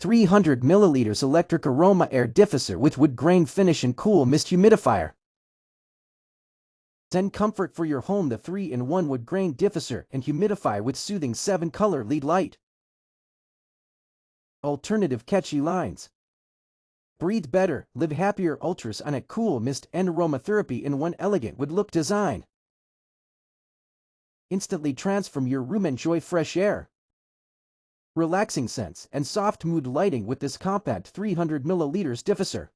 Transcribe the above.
300 milliliters electric aroma air diffuser with wood grain finish and cool mist humidifier. Send comfort for your home. The 3-in-1 wood grain diffuser and humidifier with soothing 7-color LED light. Alternative catchy lines. Breathe better, live happier. Ultrasonic cool mist and aromatherapy in one elegant wood look design. Instantly transform your room. Enjoy fresh air, relaxing scents, and soft mood lighting with this compact 300 milliliters diffuser.